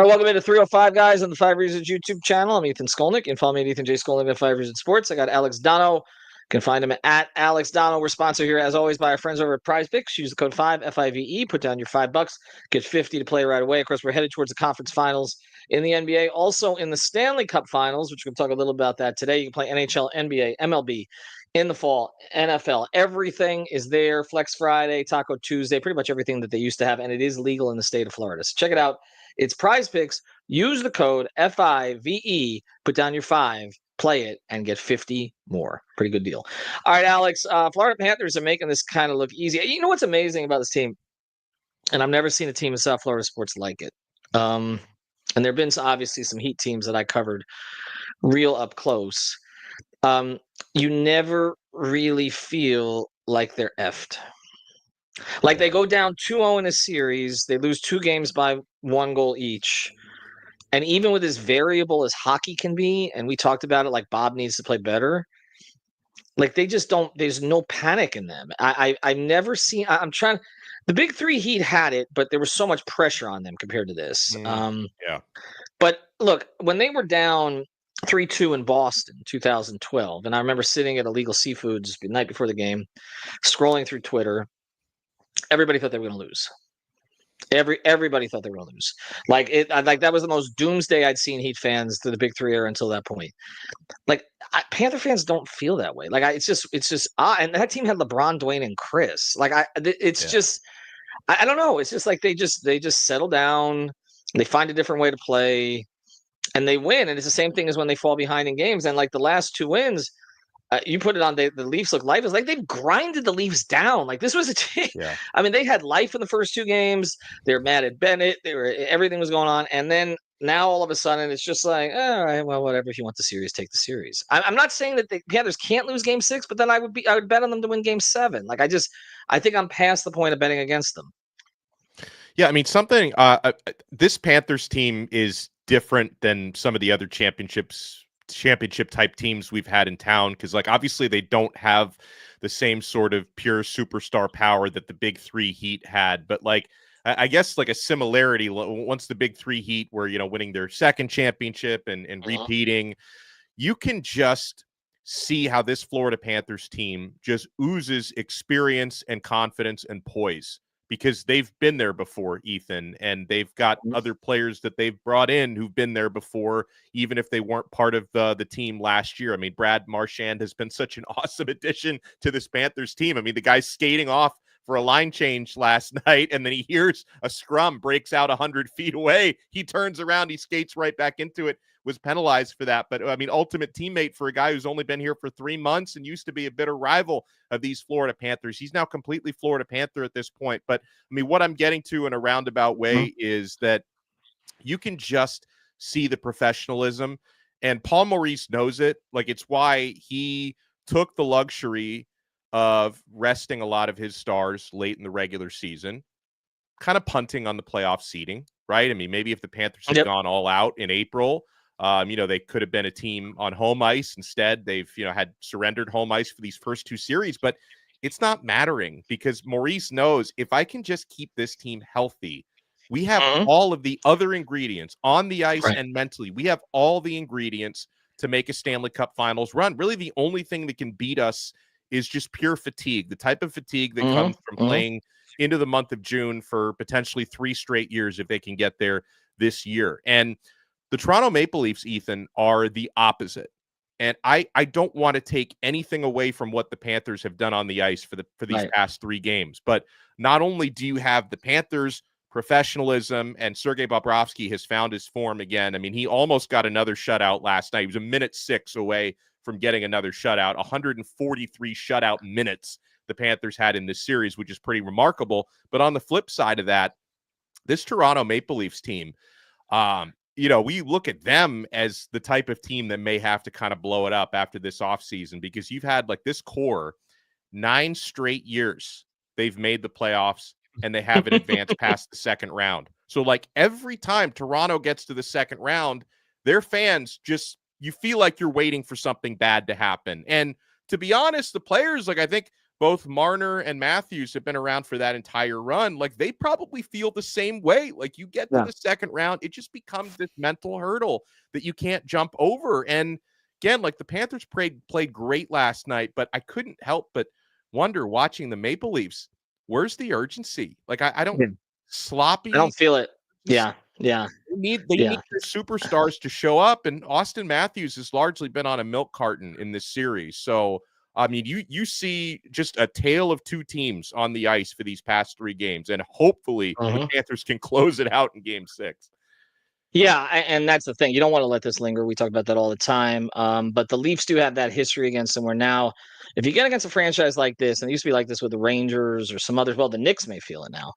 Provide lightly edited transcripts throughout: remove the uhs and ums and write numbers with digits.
All right, welcome into 305 Guys on the 5 Reasons YouTube channel. I'm Ethan Skolnick. You can follow me at Ethan J. Skolnick at 5 Reasons Sports. I got Alex Donno. You can find him at Alex Donno. We're sponsored here, as always, by our friends over at Prize Picks. Use the code 5, F-I-V-E. Put down your $5. Get 50 to play right away. Of course, we're headed towards the conference finals in the NBA. Also in the Stanley Cup finals, which we're going to talk a little about that today. You can play NHL, NBA, MLB in the fall, NFL. Everything is there. Flex Friday, Taco Tuesday, pretty much everything that they used to have. And it is legal in the state of Florida. So check it out. It's Prize Picks. Use the code FIVE, put down your 5, play it, and get 50 more. Pretty good deal. All right, Alex, Florida Panthers are making this kind of look easy. You know what's amazing about this team? And I've never seen a team in South Florida sports like it. And there have been obviously some Heat teams that I covered real up close. You never really feel like they're effed. Like they go down 2-0 in a series, they lose 2 games by 1 goal each. And even with as variable as hockey can be, and we talked about it, like Bob needs to play better. Like they just don't. There's no panic in them. I've never seen. I'm trying. The big 3 Heat had it, but there was so much pressure on them compared to this. Yeah. But look, when they were down 3-2 in Boston, 2012, and I remember sitting at Illegal Seafoods the night before the game, scrolling through Twitter. Everybody thought they were going to lose. Everybody thought they were going to lose. Like that was the most doomsday I'd seen Heat fans to the big 3 era until that point. Like Panther fans don't feel that way. Like it's just and that team had LeBron, Dwayne, and Chris. Like just I don't know. It's just like they just settle down. They find a different way to play, and they win. And it's the same thing as when they fall behind in games. And like the last 2 wins. You put it on the Leafs look lifeless. Like they've grinded the Leafs down. Like this was a team. Yeah. I mean, they had life in the first 2 games. They were mad at Bennett. Everything was going on, and then now all of a sudden it's just like, all right, well, whatever. If you want the series, take the series. I'm not saying that the Panthers can't lose Game 6, but then I would bet on them to win Game 7. Like I think I'm past the point of betting against them. Yeah, I mean this Panthers team is different than some of the other championship type teams we've had in town, because like obviously they don't have the same sort of pure superstar power that the big 3 Heat had, but like I guess like a similarity once the big 3 Heat were winning their second championship and repeating, you can just see how this Florida Panthers team just oozes experience and confidence and poise, because they've been there before, Ethan, and they've got other players that they've brought in who've been there before, even if they weren't part of the team last year. I mean, Brad Marchand has been such an awesome addition to this Panthers team. I mean, the guy's skating off for a line change last night, and then he hears a scrum, breaks out 100 feet away. He turns around, he skates right back into it, was penalized for that. But I mean, ultimate teammate for a guy who's only been here for 3 months and used to be a bitter rival of these Florida Panthers. He's now completely Florida Panther at this point. But I mean, what I'm getting to in a roundabout way is that you can just see the professionalism, and Paul Maurice knows it. Like, it's why he took the luxury of resting a lot of his stars late in the regular season, kind of punting on the playoff seeding, right? I mean, maybe if the Panthers had gone all out in April, they could have been a team on home ice. Instead, they've, had surrendered home ice for these first 2 series, but it's not mattering, because Maurice knows if I can just keep this team healthy, we have all of the other ingredients on the ice and mentally. We have all the ingredients to make a Stanley Cup Finals run. Really, the only thing that can beat us is just pure fatigue, the type of fatigue that comes from playing into the month of June for potentially 3 straight years if they can get there this year. And the Toronto Maple Leafs, Ethan, are the opposite. And I don't want to take anything away from what the Panthers have done on the ice for these past 3 games. But not only do you have the Panthers' professionalism, and Sergei Bobrovsky has found his form again. I mean, he almost got another shutout last night. He was a minute 6 away from getting another shutout. 143 shutout minutes the Panthers had in this series, which is pretty remarkable. But on the flip side of that, this Toronto Maple Leafs team, we look at them as the type of team that may have to kind of blow it up after this offseason, because you've had like this core 9 straight years they've made the playoffs and they haven't advanced past the second round. So like every time Toronto gets to the second round, their fans you feel like you're waiting for something bad to happen. And to be honest, the players, like, I think both Marner and Matthews have been around for that entire run. Like, they probably feel the same way. Like, you get to the second round, it just becomes this mental hurdle that you can't jump over. And again, like, the Panthers played great last night, but I couldn't help but wonder, watching the Maple Leafs, where's the urgency? Like, I don't Yeah. sloppy. I don't feel it. Yeah. Yeah. They need their superstars to show up, and Austin Matthews has largely been on a milk carton in this series. So, I mean, you see just a tale of two teams on the ice for these past 3 games, and hopefully the Panthers can close it out in Game 6. Yeah, and that's the thing. You don't want to let this linger. We talk about that all the time. But the Leafs do have that history against them where now, if you get against a franchise like this, and it used to be like this with the Rangers or some others, well, the Knicks may feel it now.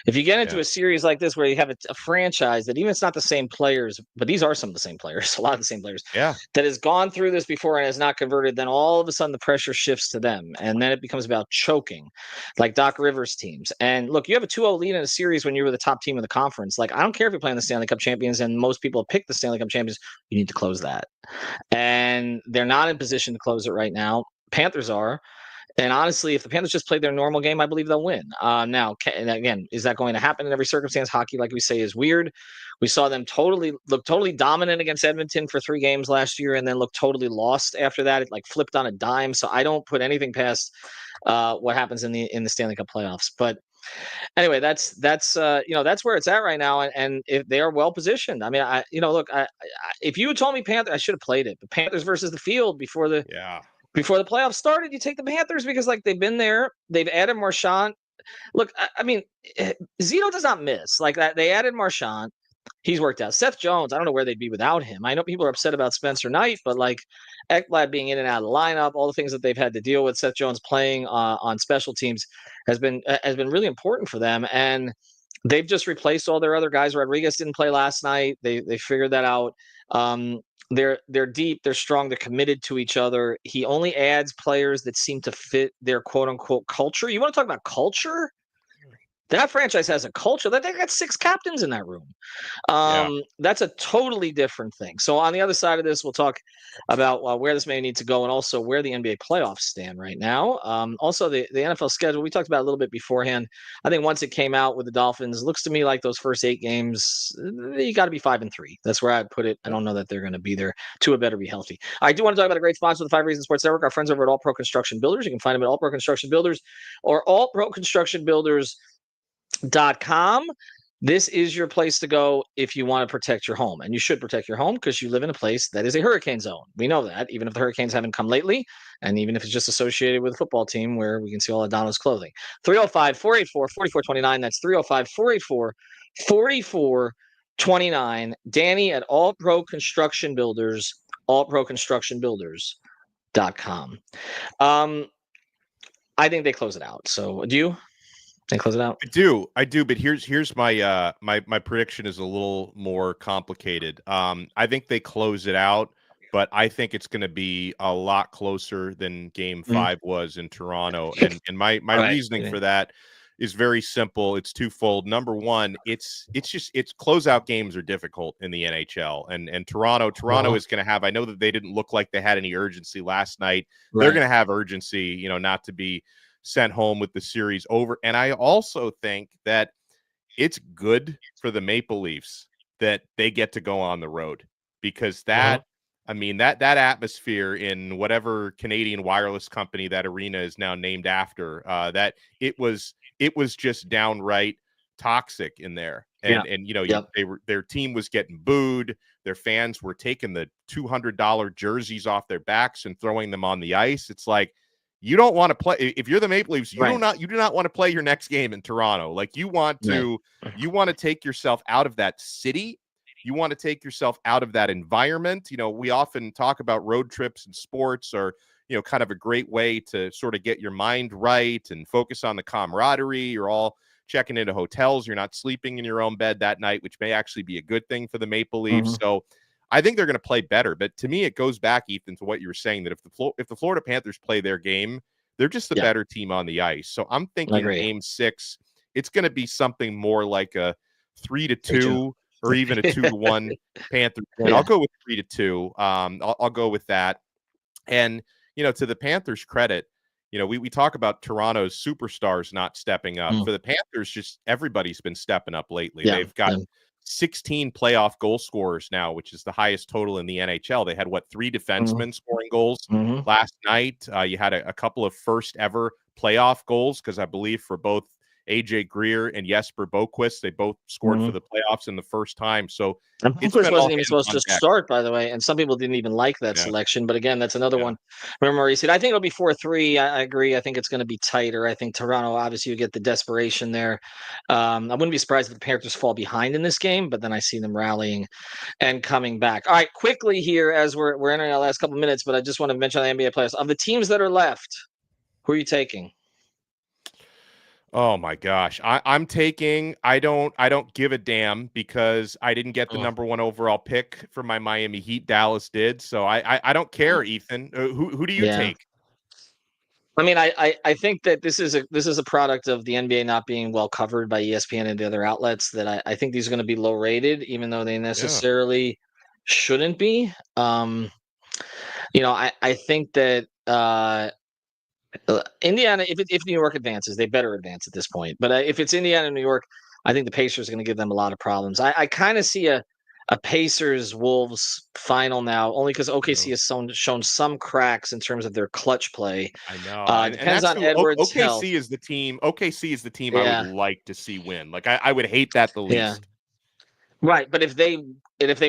If you get into a series like this where you have a franchise that even it's not the same players, but these are some of the same players, a lot of the same players, that has gone through this before and has not converted, then all of a sudden the pressure shifts to them. And then it becomes about choking, like Doc Rivers teams. And look, you have a 2-0 lead in a series when you were the top team of the conference. Like, I don't care if you're playing the Stanley Cup champions, and most people pick the Stanley Cup champions, you need to close that. And they're not in position to close it right now. Panthers are. And honestly, if the Panthers just play their normal game, I believe they'll win. Now, and again, is that going to happen in every circumstance? Hockey, like we say, is weird. We saw them look totally dominant against Edmonton for 3 games last year, and then look totally lost after that. It like flipped on a dime. So I don't put anything past what happens in the Stanley Cup playoffs. But anyway, that's where it's at right now, and if they are well positioned. I mean, if you had told me Panthers, I should have played it. But Panthers versus the Field before the playoffs started, you take the Panthers because like they've been there, they've added Marchand. Look, I mean, Zito does not miss like that. They added Marchand. He's worked out. Seth Jones, I don't know where they'd be without him. I know people are upset about Spencer Knight, but like Ekblad being in and out of the lineup, all the things that they've had to deal with, Seth Jones playing on special teams has been really important for them. And they've just replaced all their other guys. Rodriguez didn't play last night. They figured that out. They're deep, they're strong, they're committed to each other. He only adds players that seem to fit their quote unquote culture. You want to talk about culture? That franchise has a culture. They got 6 captains in that room. That's a totally different thing. So on the other side of this, we'll talk about where this may need to go and also where the NBA playoffs stand right now. Also, the NFL schedule, we talked about a little bit beforehand. I think once it came out with the Dolphins, it looks to me like those first 8 games, you got to be 5-3. That's where I'd put it. I don't know that they're going to be there. Tua better be healthy. I do want to talk about a great sponsor of the 5 Reasons Sports Network, our friends over at All Pro Construction Builders. You can find them at All Pro Construction Builders or allproconstructionbuilders.com. This is your place to go if you want to protect your home, and you should protect your home because you live in a place that is a hurricane zone. We know that, even if the hurricanes haven't come lately, and even if it's just associated with a football team where we can see all of Donno's clothing. 305-484-4429. That's 305-484-4429. Danny at All Pro Construction Builders, allproconstructionbuilders.com. I think they close it out. So do you? They close it out? I do, but here's my my prediction is a little more complicated. I think they close it out, but I think it's going to be a lot closer than Game 5 was in Toronto. And my reasoning for that is very simple. It's twofold. Number one, it's closeout games are difficult in the NHL, and Toronto is going to have. I know that they didn't look like they had any urgency last night. They're going to have urgency, not to be sent home with the series over. And I also think that it's good for the Maple Leafs that they get to go on the road, because that atmosphere in whatever Canadian wireless company that arena is now named after, that it was just downright toxic in there. And their team was getting booed. Their fans were taking the $200 jerseys off their backs and throwing them on the ice. It's like, you don't want to play. If you're the Maple Leafs, you do not want to play your next game in Toronto. Like, you want to take yourself out of that city. You want to take yourself out of that environment. We often talk about road trips and sports are, kind of a great way to sort of get your mind right and focus on the camaraderie. You're all checking into hotels. You're not sleeping in your own bed that night, which may actually be a good thing for the Maple Leafs. So I think they're going to play better. But to me, it goes back, Ethan, to what you were saying, that if the Florida Panthers play their game, they're just the better team on the ice. So I'm thinking Game 6, it's going to be something more like a 3-2 or even a 2-1 Panthers. And I'll go with 3-2. I'll go with that. And, to the Panthers' credit, we talk about Toronto's superstars not stepping up. For the Panthers, just everybody's been stepping up lately. Yeah, They've got 16 playoff goal scorers now, which is the highest total in the NHL. They had, 3 defensemen scoring goals last night. You had a couple of first ever playoff goals, because I believe for both AJ Greer and Jesper Boquist, they both scored for the playoffs in the first time. So and it's Boquist been wasn't all even hands supposed on to deck. start, by the way, and some people didn't even like that selection. But again, that's another one. Remember, Maurice said, I think it'll be 4-3. I agree. I think it's going to be tighter. I think Toronto, obviously, you get the desperation there. I wouldn't be surprised if the Panthers fall behind in this game, but then I see them rallying and coming back. All right, quickly here, as we're entering our last couple of minutes, but I just want to mention the NBA players. Of the teams that are left, who are you taking? Oh my gosh. I'm taking, I don't give a damn, because I didn't get the number 1 overall pick for my Miami Heat. Dallas did. So I don't care, Ethan. Who do you take? I mean, I think that this is a product of the NBA not being well covered by ESPN and the other outlets, that I think these are going to be low rated, even though they necessarily shouldn't be. I think that Indiana, if New York advances, they better advance at this point. But if it's Indiana and New York, I think the Pacers are going to give them a lot of problems. I kind of see a Pacers Wolves final now, only because OKC has shown some cracks in terms of their clutch play. I know, It depends on Edwards' health. OKC is the team. OKC is the team I would like to see win. Like I would hate that the least. Right, but if they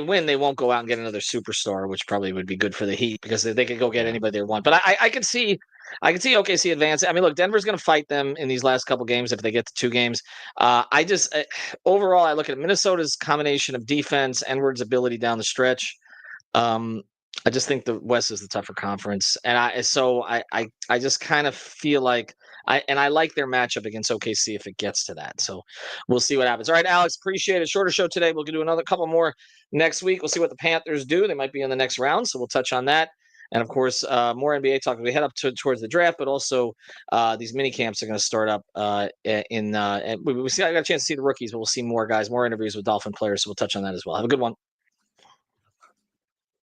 win, they won't go out and get another superstar, which probably would be good for the Heat, because they could go get anybody they want. But I could see OKC advance. I mean, look, Denver's going to fight them in these last couple games if they get to 2 games. Overall, I look at Minnesota's combination of defense, Edwards' ability down the stretch. I just think the West is the tougher conference, and I just kind of feel like I like their matchup against OKC if it gets to that. So we'll see what happens. All right, Alex, appreciate it. Shorter show today. We'll do another couple more next week. We'll see what the Panthers do. They might be in the next round, so we'll touch on that. And of course, more NBA talk as we head up towards the draft, but also these mini camps are going to start up. I got a chance to see the rookies, but we'll see more guys, more interviews with Dolphin players. So we'll touch on that as well. Have a good one.